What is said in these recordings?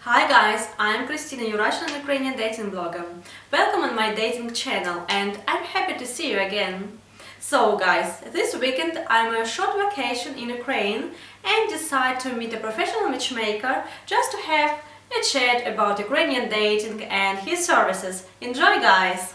Hi guys, I'm Christina, your Russian and Ukrainian dating blogger. Welcome on my dating channel and I'm happy to see you again. So guys, this weekend I'm on a short vacation in Ukraine and decide to meet a professional matchmaker just to have a chat about Ukrainian dating and his services. Enjoy guys!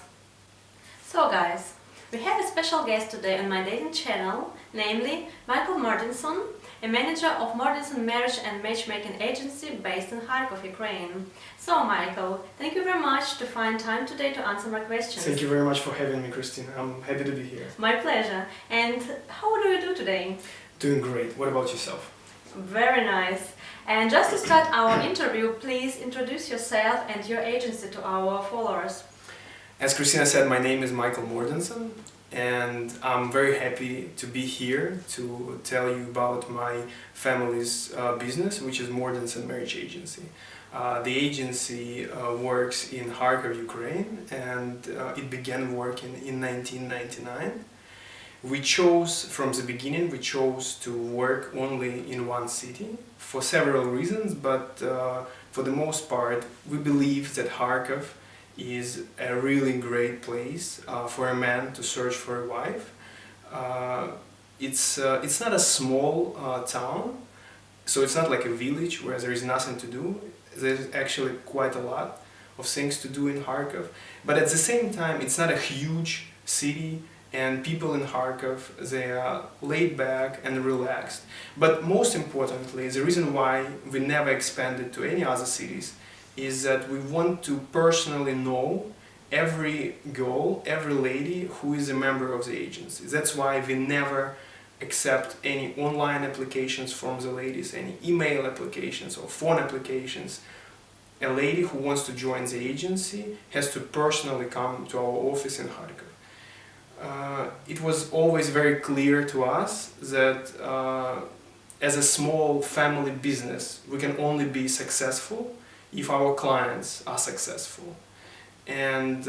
So guys, we have a special guest today on my dating channel, namely Michael Mordinson, a manager of Mordinson Marriage and Matchmaking Agency based in Kharkov, Ukraine. So Michael, thank you very much to find time today to answer my questions. Thank you very much for having me, Christina. I'm happy to be here. My pleasure. And how do you do today? Doing great. What about yourself? Very nice. And just to start our interview, please introduce yourself and your agency to our followers. As Christina said, my name is Michael Mordinson, and I'm very happy to be here to tell you about my family's business, which is Mordinson Marriage Agency. The agency works in Kharkov, Ukraine, and it began working in 1999. From the beginning, we chose to work only in one city for several reasons, but for the most part, we believe that Kharkov is a really great place for a man to search for a wife. It's not a small town, so it's not like a village where there is nothing to do. There's actually quite a lot of things to do in Kharkov, but at the same time it's not a huge city, and people in Kharkov, they are laid back and relaxed. But most importantly, the reason why we never expanded to any other cities is that we want to personally know every girl, every lady who is a member of the agency. That's why we never accept any online applications from the ladies, any email applications or phone applications. A lady who wants to join the agency has to personally come to our office in Kharkov. It was always very clear to us that as a small family business, we can only be successful if our clients are successful. And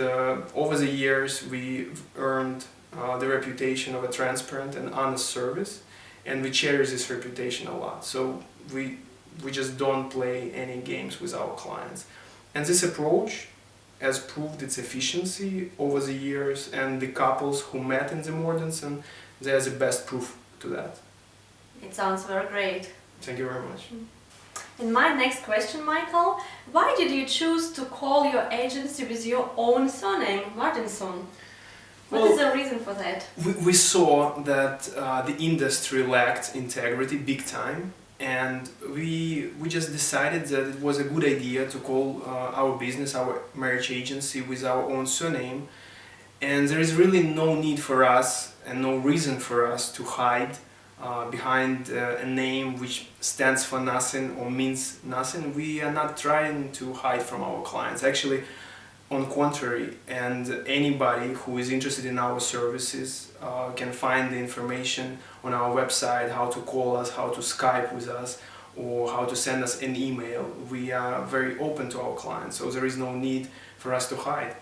over the years, we've earned the reputation of a transparent and honest service, and we cherish this reputation a lot. So we just don't play any games with our clients. And this approach has proved its efficiency over the years, and the couples who met in the Mordinson, they're the best proof to that. It sounds very great. Thank you very much. And my next question, Michael, why did you choose to call your agency with your own surname, Mordinson? What is the reason for that? We saw that the industry lacked integrity big time, and we just decided that it was a good idea to call our business, our marriage agency, with our own surname. And there is really no need for us and no reason for us to hide behind a name which stands for nothing or means nothing. We are not trying to hide from our clients. Actually, on the contrary, and anybody who is interested in our services can find the information on our website, how to call us, how to Skype with us, or how to send us an email. We are very open to our clients, so there is no need for us to hide.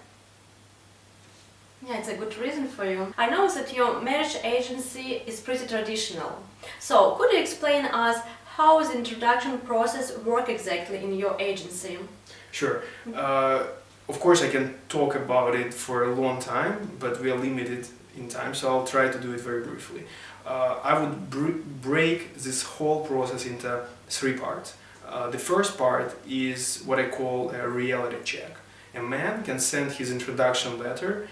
Yeah, it's a good reason for you. I know that your marriage agency is pretty traditional. So, could you explain us how the introduction process works exactly in your agency? Sure. Of course, I can talk about it for a long time, but we are limited in time, so I'll try to do it very briefly. I would break this whole process into three parts. The first part is what I call a reality check. A man can send his introduction letter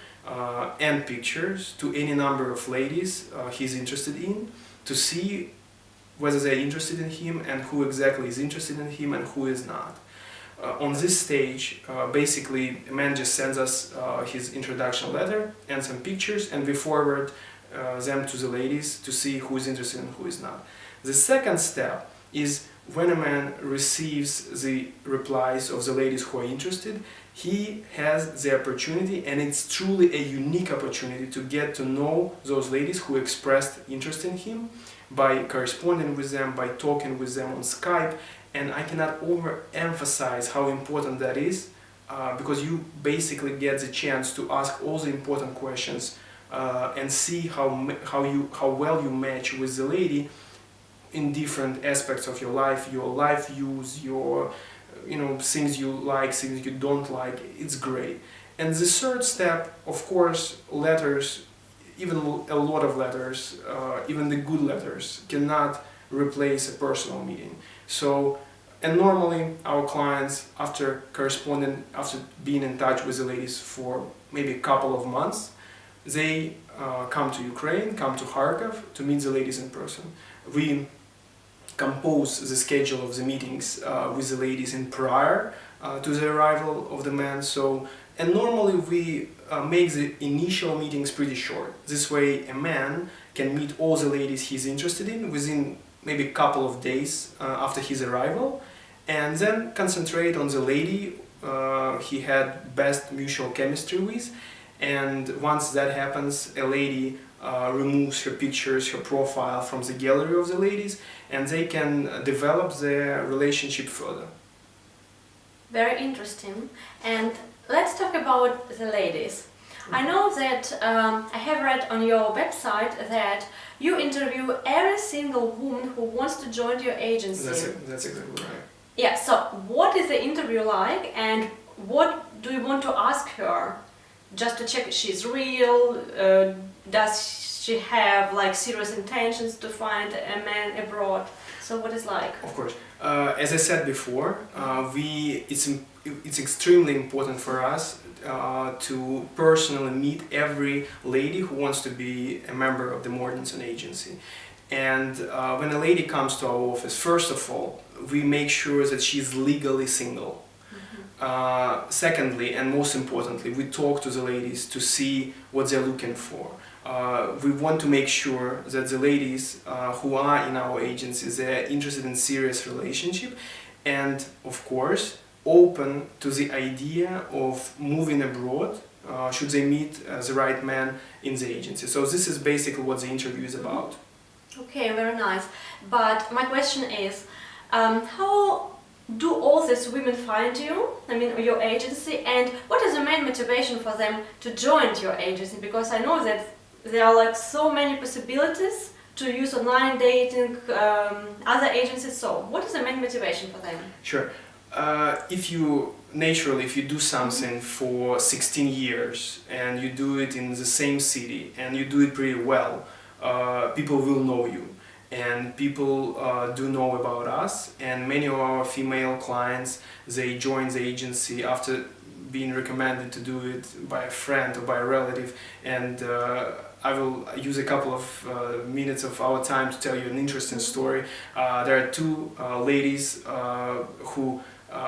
and pictures to any number of ladies he's interested in to see whether they're interested in him and who exactly is interested in him and who is not. On this stage, basically, a man just sends us his introduction letter and some pictures, and we forward them to the ladies to see who is interested and who is not. The second step is when a man receives the replies of the ladies who are interested, he has the opportunity, and it's truly a unique opportunity, to get to know those ladies who expressed interest in him by corresponding with them, by talking with them on Skype. And I cannot overemphasize how important that is, because you basically get the chance to ask all the important questions and see how well you match with the lady in different aspects of your life views, your things you like, things you don't like, it's great. And the third step, of course, letters, even a lot of letters, even the good letters, cannot replace a personal meeting. So, and normally our clients, after corresponding, after being in touch with the ladies for maybe a couple of months, they come to Ukraine, come to Kharkov to meet the ladies in person. We compose the schedule of the meetings with the ladies in prior to the arrival of the man. So, and normally we make the initial meetings pretty short. This way a man can meet all the ladies he's interested in within maybe a couple of days after his arrival, and then concentrate on the lady he had best mutual chemistry with. And once that happens, a lady removes her pictures, her profile from the gallery of the ladies, and they can develop their relationship further. Very interesting. And let's talk about the ladies. I know that I have read on your website that you interview every single woman who wants to join your agency. That's exactly right. Yeah, so what is the interview like, and what do you want to ask her? Just to check if she's real, does she have like serious intentions to find a man abroad? So what is like? Of course. As I said before, it's extremely important for us to personally meet every lady who wants to be a member of the Mordinson agency. And when a lady comes to our office, first of all, we make sure that she's legally single. Secondly, and most importantly, we talk to the ladies to see what they're looking for. We want to make sure that the ladies who are in our agency, they're interested in serious relationship, and of course open to the idea of moving abroad should they meet the right man in the agency. So this is basically what the interview is about. Okay, very nice. But my question is, how do all these women find you, I mean your agency, and what is the main motivation for them to join your agency? Because I know that there are like so many possibilities to use online dating, other agencies, so what is the main motivation for them? Sure. If you do something for 16 years and you do it in the same city and you do it pretty well, people will know you. And people do know about us, and many of our female clients, they join the agency after being recommended to do it by a friend or by a relative. And I will use a couple of minutes of our time to tell you an interesting story. There are two ladies who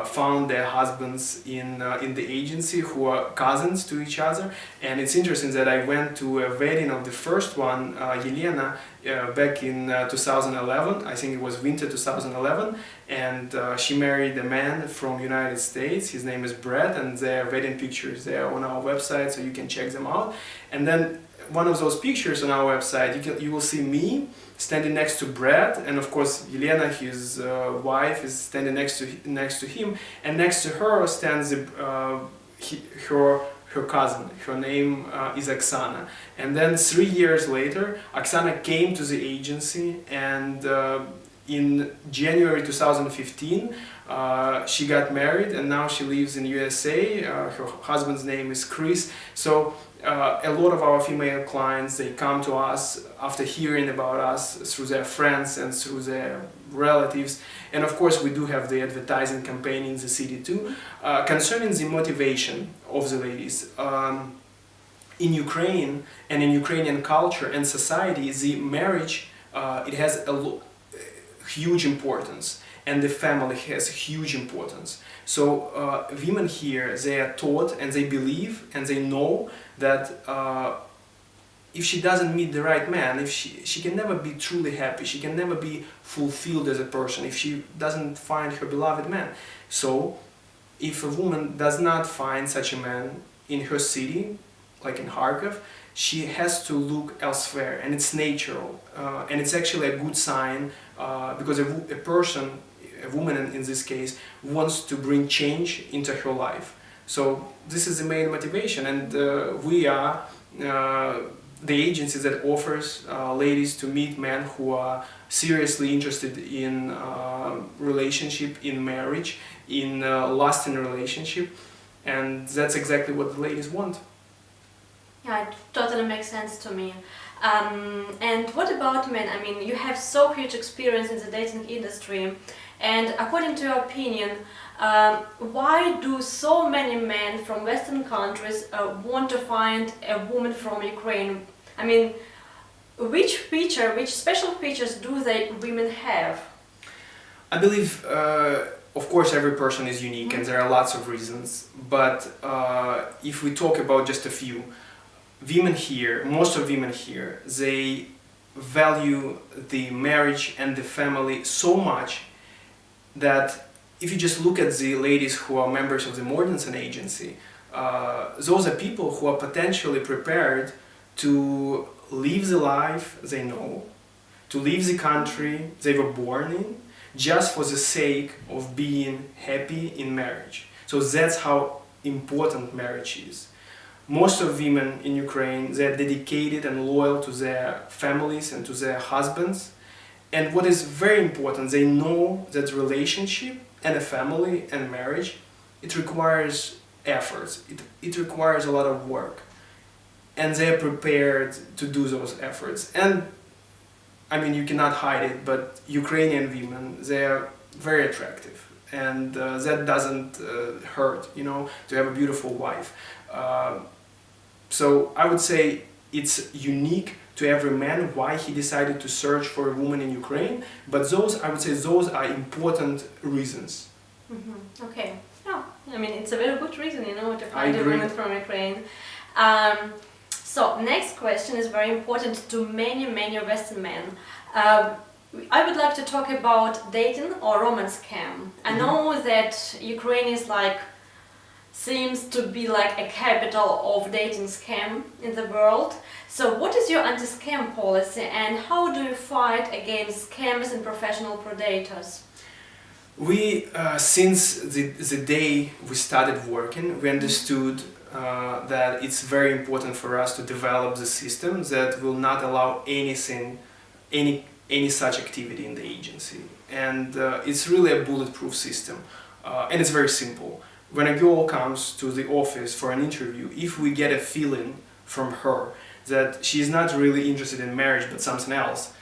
found their husbands in the agency, who are cousins to each other. And it's interesting that I went to a wedding of the first one, Elena, back in 2011. I think it was winter 2011, and she married a man from United States. His name is Brett, and their wedding pictures there on our website, so you can check them out. And then one of those pictures on our website, you will see me standing next to Brett, and of course Yelena, his wife, is standing next to him, and next to her stands her cousin. Her name is Oksana. And then 3 years later, Oksana came to the agency, and in January 2015 she got married, and now she lives in USA. Her husband's name is Chris. So a lot of our female clients, they come to us after hearing about us through their friends and through their relatives. And of course we do have the advertising campaign in the city too. Concerning the motivation of the ladies, in Ukraine and in Ukrainian culture and society, the marriage, it has a huge importance, and the family has huge importance. So women here, they are taught and they believe and they know that if she doesn't meet the right man, if she can never be truly happy, she can never be fulfilled as a person if she doesn't find her beloved man. So if a woman does not find such a man in her city, like in Kharkov, she has to look elsewhere, and it's natural, and it's actually a good sign, because a woman in this case, wants to bring change into her life. So this is the main motivation, and we are the agency that offers ladies to meet men who are seriously interested in relationship, in marriage, in lasting relationship, and that's exactly what the ladies want. Yeah, it totally makes sense to me. And what about men? I mean, you have so huge experience in the dating industry, and according to your opinion, why do so many men from Western countries want to find a woman from Ukraine? I mean, which special features do they women have? I believe, of course, every person is unique, and there are lots of reasons. But if we talk about just a few, women here, most of women here, they value the marriage and the family so much that if you just look at the ladies who are members of the Mordinson agency, those are people who are potentially prepared to live the life they know, to leave the country they were born in, just for the sake of being happy in marriage. So that's how important marriage is. Most of women in Ukraine, they're dedicated and loyal to their families and to their husbands. And what is very important, they know that relationship and a family and marriage, it requires efforts, it requires a lot of work. And they're prepared to do those efforts. And I mean, you cannot hide it, but Ukrainian women, they are very attractive. And that doesn't hurt, you know, to have a beautiful wife. So I would say it's unique to every man why he decided to search for a woman in Ukraine, but those, I would say, those are important reasons. Mm-hmm. Okay. Oh, I mean, it's a very good reason, you know, to I find a agree. woman from Ukraine. So, next question is very important to many Western men. I would like to talk about dating or romance scam. I know that Ukraine is like seems to be like a capital of dating scam in the world. So what is your anti-scam policy and how do you fight against scams and professional predators? We, since the day we started working, we understood that it's very important for us to develop the system that will not allow anything, any such activity in the agency. And it's really a bulletproof system. And it's very simple. When a girl comes to the office for an interview, if we get a feeling from her that she's not really interested in marriage but something else,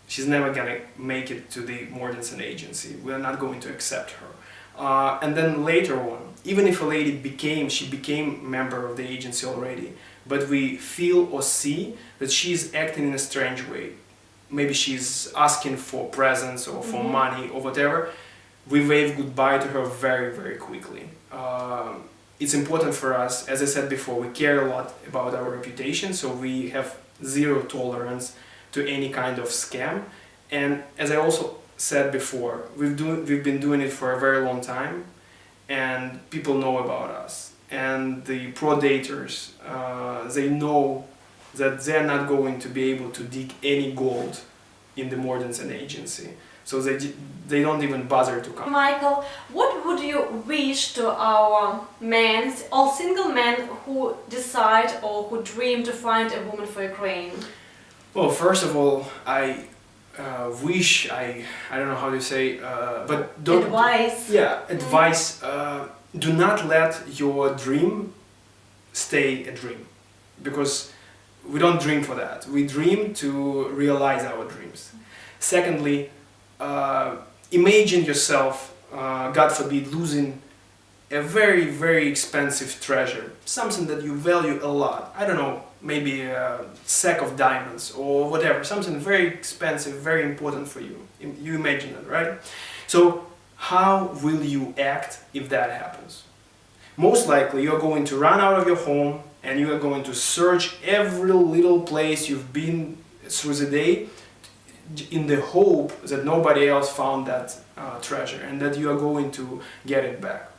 she's never gonna make it to the Mordinson agency. We're not going to accept her. And then later on, even if a lady became member of the agency already, but we feel or see that she's acting in a strange way, maybe she's asking for presents or for money or whatever, we wave goodbye to her very quickly. It's important for us, as I said before, we care a lot about our reputation, so we have zero tolerance to any kind of scam. And as I also said before, we've been doing it for a very long time, and people know about us. And the pro-daters, they know that they're not going to be able to dig any gold in the Mordinson agency. So they don't even bother to come. Michael, what would you wish to our men, all single men who decide or who dream to find a woman for Ukraine? Well, first of all, I wish, I don't know how to say, but don't... Advice. Yeah, advice. Do not let your dream stay a dream. Because we don't dream for that. We dream to realize our dreams. Secondly, imagine yourself, God forbid, losing a very expensive treasure, something that you value a lot. I don't know, maybe a sack of diamonds or whatever, something very expensive, very important for you. You imagine it, right? So how will you act if that happens? Most likely you're going to run out of your home and you are going to search every little place you've been through the day in the hope that nobody else found that treasure and that you are going to get it back.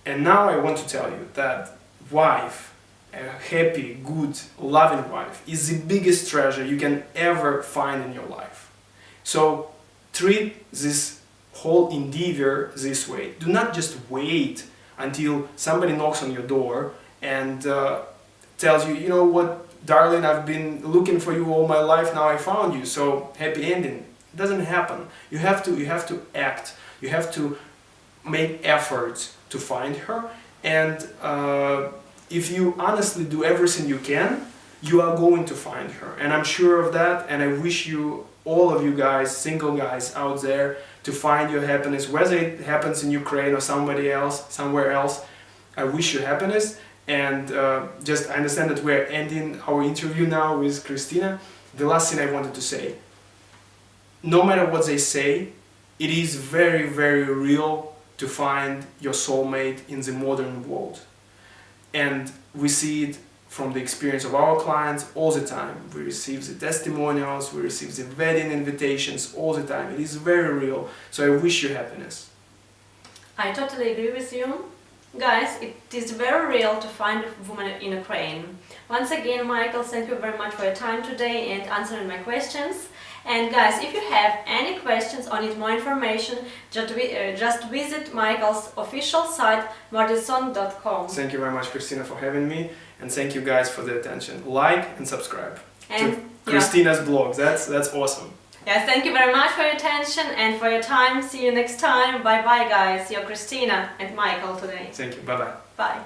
And now I want to tell you that wife, a happy, good, loving wife, is the biggest treasure you can ever find in your life. So treat this whole endeavor this way. Do not just wait until somebody knocks on your door and tells you, you know what, darling, I've been looking for you all my life, now I found you, so happy ending. It doesn't happen. You have to act. You have to make efforts to find her, and if you honestly do everything you can, you are going to find her, and I'm sure of that. And I wish you, all of you guys, single guys out there, to find your happiness, whether it happens in Ukraine or somewhere else. I wish you happiness. And just, I understand that we're ending our interview now with Christina. The last thing I wanted to say, no matter what they say, it is very, very real to find your soulmate in the modern world. And we see it from the experience of our clients all the time. We receive the testimonials, we receive the wedding invitations all the time. It is very real. So I wish you happiness. I totally agree with you. Guys, it is very real to find a woman in Ukraine. Once again, Michael, thank you very much for your time today and answering my questions. And guys, if you have any questions or need more information, just visit Michael's official site, Mordinson.com. Thank you very much, Christina, for having me, and thank you guys for the attention. Like and subscribe to Christina's blog. That's awesome. Yes, thank you very much for your attention and for your time. See you next time. Bye bye, guys. You're Christina and Michael today. Thank you. Bye bye. Bye.